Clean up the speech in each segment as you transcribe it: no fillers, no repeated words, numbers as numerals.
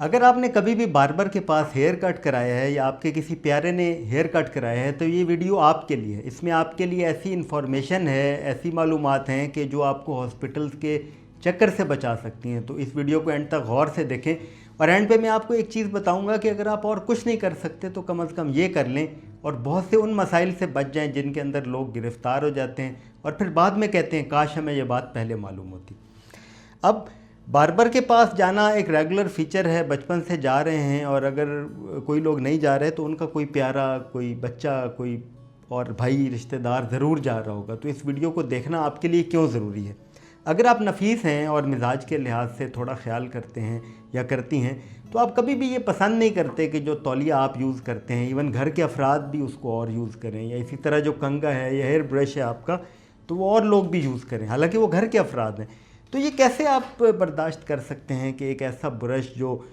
अगर आपने कभी भी बार्बर के पास हेयर कट कराया है या आपके किसी प्यारे ने हेयर कट कराया है तो ये वीडियो आपके लिए है। इसमें आपके लिए ऐसी इन्फॉर्मेशन है, ऐसी मालूमात हैं कि जो आपको हॉस्पिटल्स के चक्कर से बचा सकती हैं। तो इस वीडियो को एंड तक गौर से देखें। और एंड पे मैं आपको एक चीज़ बताऊंगा कि अगर आप और कुछ नहीं कर सकते तो कम से कम ये कर लें और बहुत से उन मसाइल से बच जाएं जिनके अंदर लोग गिरफ़्तार हो जाते हैं और फिर बाद में कहते हैं काश हमें ये बात पहले मालूम होती। अब बार्बर के पास जाना एक रेगुलर फीचर है, बचपन से जा रहे हैं, और अगर कोई लोग नहीं जा रहे तो उनका कोई प्यारा, कोई बच्चा, कोई और भाई रिश्तेदार ज़रूर जा रहा होगा। तो इस वीडियो को देखना आपके लिए क्यों ज़रूरी है। अगर आप नफीस हैं और मिजाज के लिहाज से थोड़ा ख्याल करते हैं या करती हैं तो आप कभी भी ये पसंद नहीं करते कि जो तौलिया आप यूज़ करते हैं इवन घर के अफराद भी उसको और यूज़ करें, या इसी तरह जो कंघा है या हेयर ब्रश है आपका तो वो और लोग भी यूज़ करें, हालांकि वो घर के अफराद हैं। तो ये कैसे आप बर्दाश्त कर सकते हैं कि एक ऐसा ब्रश जो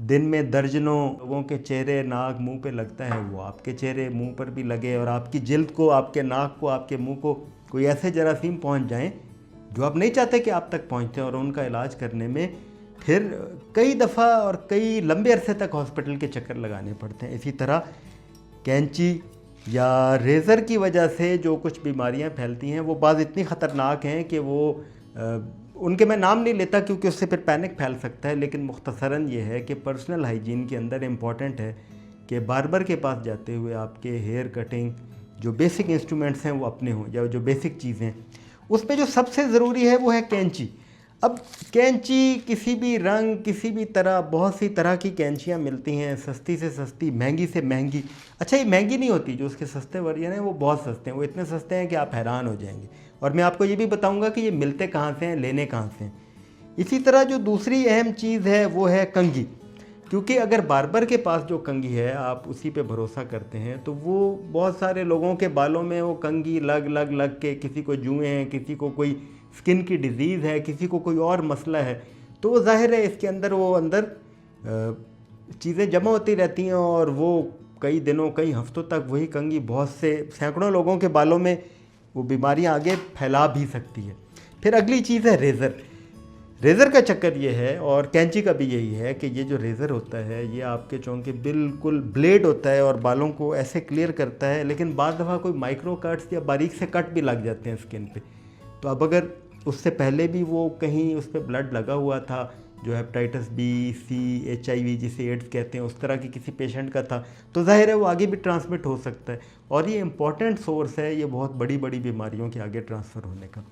दिन में दर्जनों लोगों के चेहरे, नाक, मुंह पे लगता है वो आपके चेहरे, मुंह पर भी लगे और आपकी जिल्द को, आपके नाक को, आपके मुंह को कोई ऐसे जरासीम पहुंच जाएं जो आप नहीं चाहते कि आप तक पहुंचते हैं, और उनका इलाज करने में फिर कई दफ़ा और कई लंबे अरसे तक हॉस्पिटल के चक्कर लगाने पड़ते हैं। इसी तरह कैंची या रेज़र की वजह से जो कुछ बीमारियां फैलती हैं वो बाज़ इतनी ख़तरनाक हैं कि वो उनके मैं नाम नहीं लेता क्योंकि उससे फिर पैनिक फैल सकता है, लेकिन मुख्तसरन ये है कि पर्सनल हाइजीन के अंदर इम्पॉर्टेंट है कि बार्बर के पास जाते हुए आपके हेयर कटिंग जो बेसिक इंस्ट्रूमेंट्स हैं वो अपने हों, या जो बेसिक चीज़ें उसमें जो सबसे ज़रूरी है वो है कैंची। अब कैंची किसी भी रंग, किसी भी तरह, बहुत सी तरह की कैंचियाँ मिलती हैं, सस्ती से सस्ती, महंगी से महंगी। अच्छा, ये महंगी नहीं होती, जो उसके सस्ते वर्जन हैं वो बहुत सस्ते हैं, वो इतने सस्ते हैं कि आप हैरान हो जाएंगे। और मैं आपको ये भी बताऊंगा कि ये मिलते कहाँ से हैं, लेने कहाँ से हैं। इसी तरह जो दूसरी अहम चीज़ है वो है कंघी, क्योंकि अगर बार्बर के पास जो कंघी है आप उसी पे भरोसा करते हैं तो वो बहुत सारे लोगों के बालों में वो कंघी लग लग लग के, किसी को जुएँ हैं, किसी को कोई स्किन की डिज़ीज़ है, किसी को कोई और मसला है, तो वो जाहिर है इसके अंदर वो अंदर चीज़ें जमा होती रहती हैं और वो कई दिनों, कई हफ्तों तक वही कंघी बहुत से सैकड़ों लोगों के बालों में वो बीमारियां आगे फैला भी सकती है। फिर अगली चीज़ है रेज़र। रेज़र का चक्कर ये है, और कैंची का भी यही है, कि ये जो रेज़र होता है ये आपके चौंके बिल्कुल ब्लेड होता है और बालों को ऐसे क्लियर करता है, लेकिन बाद दफ़ा कोई माइक्रो कट्स या बारीक से कट भी लग जाते हैं स्किन पे। तो अब अगर उससे पहले भी वो कहीं उस पर ब्लड लगा हुआ था, जो हेपेटाइटिस बी, सी, HIV जिसे एड्स कहते हैं, उस तरह की किसी पेशेंट का था, तो जाहिर है वो आगे भी ट्रांसमिट हो सकता है, और ये इंपॉर्टेंट सोर्स है ये बहुत बड़ी बड़ी बीमारियों के आगे ट्रांसफ़र होने का।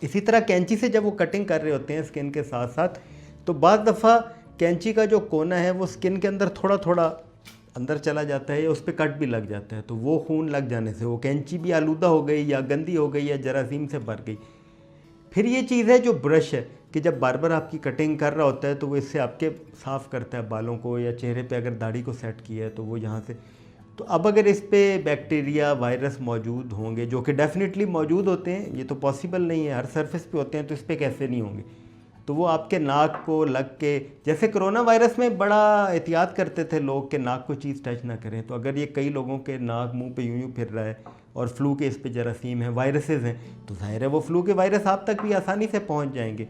इसी तरह कैंची से जब वो कटिंग कर रहे होते हैं स्किन के साथ साथ, तो बाद दफ़ा कैंची का जो कोना है वो स्किन के अंदर थोड़ा थोड़ा अंदर चला जाता है या उस पर कट भी लग जाता है, तो वो खून लग जाने से वो कैंची भी आलूदा हो गई या गंदी हो गई या जरासीम से भर गई। फिर ये चीज़ है जो ब्रश है, कि जब बार्बर आपकी कटिंग कर रहा होता है तो वो इससे आपके साफ़ करता है बालों को, या चेहरे पे अगर दाढ़ी को सेट किया है तो वो यहाँ से, तो अब अगर इस पे बैक्टीरिया, वायरस मौजूद होंगे, जो कि डेफिनेटली मौजूद होते हैं, ये तो पॉसिबल नहीं है, हर सरफेस पे होते हैं, तो इस पर कैसे नहीं होंगे, तो वो आपके नाक को लग के, जैसे कोरोना वायरस में बड़ा एहतियात करते थे लोग कि नाक को चीज़ टच ना करें, तो अगर ये कई लोगों के नाक, मुंह पे यूं फिर रहा है और फ्लू के इस पे जरासीम है, वायरसेस हैं, तो जाहिर है वो फ्लू के वायरस आप तक भी आसानी से पहुंच जाएंगे।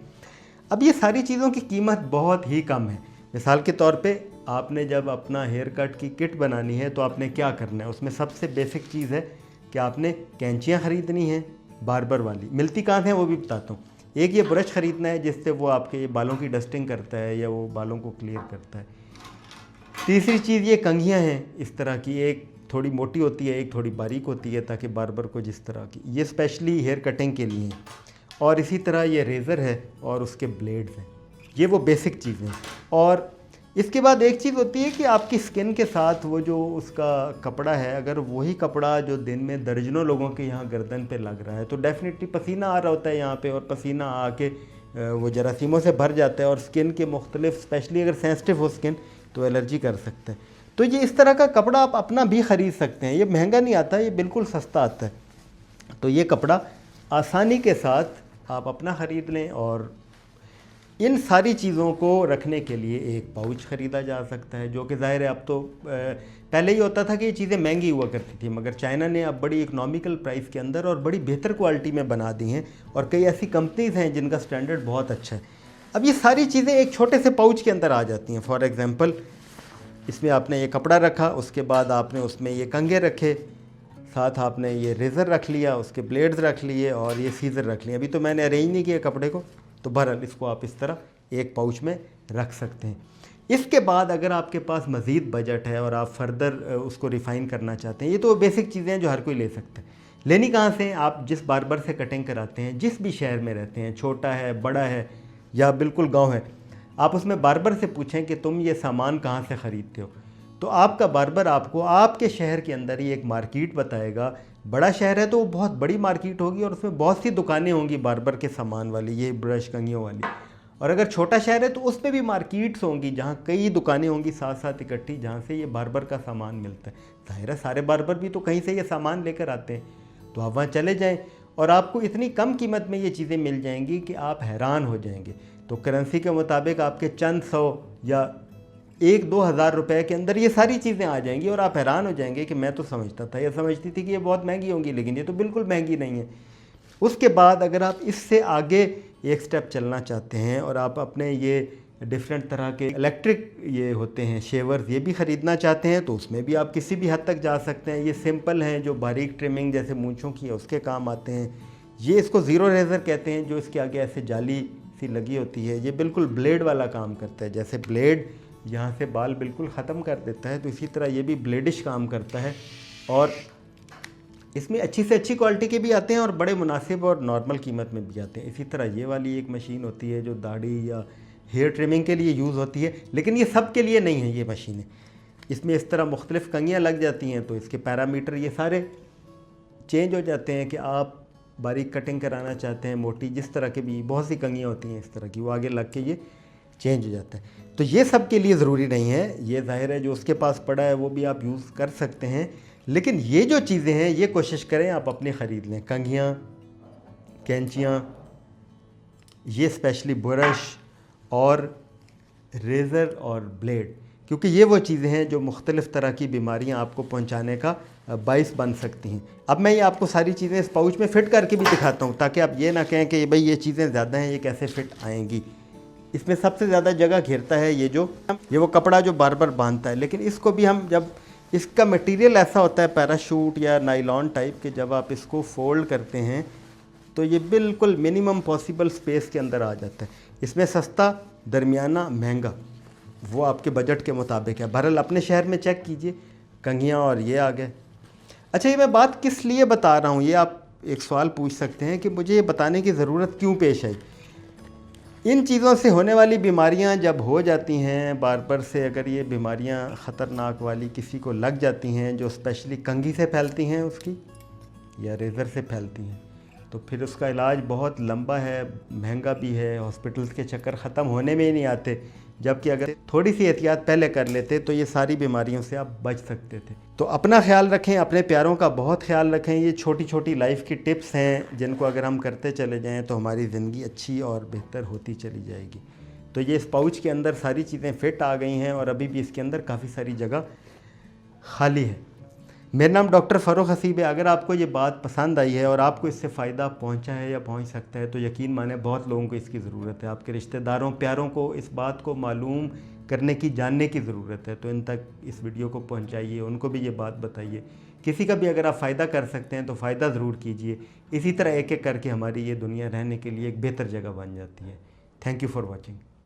अब ये सारी चीज़ों की कीमत बहुत ही कम है। मिसाल के तौर पे आपने जब अपना हेयर कट की किट बनानी है तो आपने क्या करना है, उसमें सबसे बेसिक चीज़ है कि आपने कैंचियाँ ख़रीदनी हैं, बार्बर वाली, मिलती कहाँ से हैं वो भी बताता हूँ। एक ये ब्रश ख़रीदना है जिससे वो आपके बालों की डस्टिंग करता है या वो बालों को क्लियर करता है। तीसरी चीज़ ये कंघियाँ हैं इस तरह की, एक थोड़ी मोटी होती है, एक थोड़ी बारीक होती है, ताकि बार्बर को जिस तरह की, ये स्पेशली हेयर कटिंग के लिए हैं। और इसी तरह ये रेज़र है और उसके ब्लेड्स हैं, ये वो बेसिक चीज़ें हैं। और इसके बाद एक चीज़ होती है कि आपकी स्किन के साथ वो जो उसका कपड़ा है, अगर वही कपड़ा जो दिन में दर्जनों लोगों के यहाँ गर्दन पे लग रहा है तो डेफिनेटली पसीना आ रहा होता है यहाँ पे, और पसीना आके वो जरासीमों से भर जाता है और स्किन के मुख्तलिफ, स्पेशली अगर सेंसिटिव हो स्किन तो एलर्जी कर सकता है। तो ये इस तरह का कपड़ा आप अपना भी ख़रीद सकते हैं, ये महंगा नहीं आता, ये बिल्कुल सस्ता आता है। तो ये कपड़ा आसानी के साथ आप अपना ख़रीद लें, और इन सारी चीज़ों को रखने के लिए एक पाउच ख़रीदा जा सकता है, जो कि ज़ाहिर है अब तो पहले ही होता था कि ये चीज़ें महंगी हुआ करती थी, मगर चाइना ने अब बड़ी इकोनॉमिकल प्राइस के अंदर और बड़ी बेहतर क्वालिटी में बना दी हैं, और कई ऐसी कंपनीज़ हैं जिनका स्टैंडर्ड बहुत अच्छा है। अब ये सारी चीज़ें एक छोटे से पाउच के अंदर आ जाती हैं। फॉर एग्ज़ाम्पल इसमें आपने ये कपड़ा रखा, उसके बाद आपने उसमें ये कंघे रखे, साथ आपने ये रेज़र रख लिया, उसके ब्लेड्स रख लिए और ये सीज़र रख लिए। अभी तो मैंने अरेंज नहीं किया कपड़े को, तो बहरहाल इसको आप इस तरह एक पाउच में रख सकते हैं। इसके बाद अगर आपके पास मज़ीद बजट है और आप फर्दर उसको रिफ़ाइन करना चाहते हैं, ये तो बेसिक चीज़ें हैं जो हर कोई ले सकता है। लेनी कहाँ से? आप जिस बार्बर से कटिंग कराते हैं, जिस भी शहर में रहते हैं, छोटा है, बड़ा है या बिल्कुल गाँव है, आप उसमें बार्बर से पूछें कि तुम ये सामान कहाँ से ख़रीदते हो, तो आपका बार्बर आपको आपके शहर के अंदर ही एक मार्केट बताएगा। बड़ा शहर है तो वो बहुत बड़ी मार्केट होगी और उसमें बहुत सी दुकानें होंगी बार्बर के सामान वाली, ये ब्रश कंघियों वाली। और अगर छोटा शहर है तो उस पर भी मार्केट्स होंगी जहाँ कई दुकानें होंगी साथ साथ इकट्ठी, जहाँ से ये बार्बर का सामान मिलता है। ज़ाहिर है सारे बार्बर भी तो कहीं से ये सामान लेकर आते हैं, तो आप वहाँ चले जाएँ और आपको इतनी कम कीमत में ये चीज़ें मिल जाएंगी कि आप हैरान हो जाएंगे। तो करेंसी के मुताबिक आपके चंद सौ या 1-2 हज़ार रुपए के अंदर ये सारी चीज़ें आ जाएंगी और आप हैरान हो जाएंगे कि मैं तो समझता था, ये समझती थी कि ये बहुत महंगी होंगी, लेकिन ये तो बिल्कुल महंगी नहीं है। उसके बाद अगर आप इससे आगे एक स्टेप चलना चाहते हैं और आप अपने ये डिफरेंट तरह के इलेक्ट्रिक ये होते हैं शेवर्स, ये भी ख़रीदना चाहते हैं, तो उसमें भी आप किसी भी हद तक जा सकते हैं। ये सिंपल हैं, जो बारीक ट्रिमिंग जैसे मूंछों की है उसके काम आते हैं। ये इसको ज़ीरो रेज़र कहते हैं, जो इसके आगे ऐसे जाली सी लगी होती है। ये बिल्कुल ब्लेड वाला काम करता है, जैसे ब्लेड यहाँ से बाल बिल्कुल ख़त्म कर देता है, तो इसी तरह ये भी ब्लेडिश काम करता है। और इसमें अच्छी से अच्छी क्वालिटी के भी आते हैं और बड़े मुनासिब और नॉर्मल कीमत में भी आते हैं। इसी तरह ये वाली एक मशीन होती है जो दाढ़ी या हेयर ट्रिमिंग के लिए यूज़ होती है, लेकिन ये सब के लिए नहीं है ये मशीनें। इसमें इस तरह मुख्तलिफ़ कंघियाँ लग जाती हैं, तो इसके पैरामीटर ये सारे चेंज हो जाते हैं कि आप बारीक कटिंग कराना चाहते हैं, मोटी, जिस तरह के भी बहुत सी कंघियाँ होती हैं इस तरह की, वो आगे लग के ये चेंज हो जाता है। तो ये सब के लिए ज़रूरी नहीं है, ये ज़ाहिर है जो उसके पास पड़ा है वो भी आप यूज़ कर सकते हैं, लेकिन ये जो चीज़ें हैं ये कोशिश करें आप अपनी ख़रीद लें। कंघियाँ, कैंचियाँ, ये स्पेशली ब्रश और रेज़र और ब्लेड, क्योंकि ये वो चीज़ें हैं जो मुख्तलिफ़ तरह की बीमारियां आपको पहुंचाने का बाइस बन सकती हैं। अब मैं ये आपको सारी चीज़ें इस पाउच में फ़िट करके भी दिखाता हूँ, ताकि आप ये ना कहें कि भाई ये चीज़ें ज़्यादा हैं, ये कैसे फ़िट आएंगी। इसमें सबसे ज़्यादा जगह घेरता है ये वो कपड़ा जो बार्बर बांधता है, लेकिन इसको भी हम जब इसका मटेरियल ऐसा होता है पैराशूट या नाइलॉन टाइप के, जब आप इसको फोल्ड करते हैं तो ये बिल्कुल मिनिमम पॉसिबल स्पेस के अंदर आ जाता है। इसमें सस्ता, दरमियाना, महंगा वो आपके बजट के मुताबिक है। बहरहाल अपने शहर में चेक कीजिए कंघियाँ और ये आ गए। अच्छा, ये मैं बात किस लिए बता रहा हूँ, ये आप एक सवाल पूछ सकते हैं कि मुझे ये बताने की ज़रूरत क्यों पेश आई। इन चीज़ों से होने वाली बीमारियां जब हो जाती हैं, बार्बर से अगर ये बीमारियां ख़तरनाक वाली किसी को लग जाती हैं, जो स्पेशली कंघी से फैलती हैं उसकी या रेज़र से फैलती हैं, तो फिर उसका इलाज बहुत लंबा है, महंगा भी है, हॉस्पिटल्स के चक्कर ख़त्म होने में ही नहीं आते। जबकि अगर थोड़ी सी एहतियात पहले कर लेते तो ये सारी बीमारियों से आप बच सकते थे। तो अपना ख्याल रखें, अपने प्यारों का बहुत ख्याल रखें। ये छोटी छोटी लाइफ की टिप्स हैं जिनको अगर हम करते चले जाएं तो हमारी ज़िंदगी अच्छी और बेहतर होती चली जाएगी। तो ये इस पाउच के अंदर सारी चीज़ें फ़िट आ गई हैं और अभी भी इसके अंदर काफ़ी सारी जगह खाली है। मेरा नाम डॉक्टर फ़ारूक हसीब है। अगर आपको ये बात पसंद आई है और आपको इससे फ़ायदा पहुंचा है या पहुंच सकता है, तो यकीन माने बहुत लोगों को इसकी ज़रूरत है। आपके रिश्तेदारों, प्यारों को इस बात को मालूम करने की, जानने की ज़रूरत है। तो इन तक इस वीडियो को पहुंचाइए, उनको भी ये बात बताइए। किसी का भी अगर आप फ़ायदा कर सकते हैं तो फ़ायदा ज़रूर कीजिए। इसी तरह एक एक करके हमारी ये दुनिया रहने के लिए एक बेहतर जगह बन जाती है। Thank you for watching.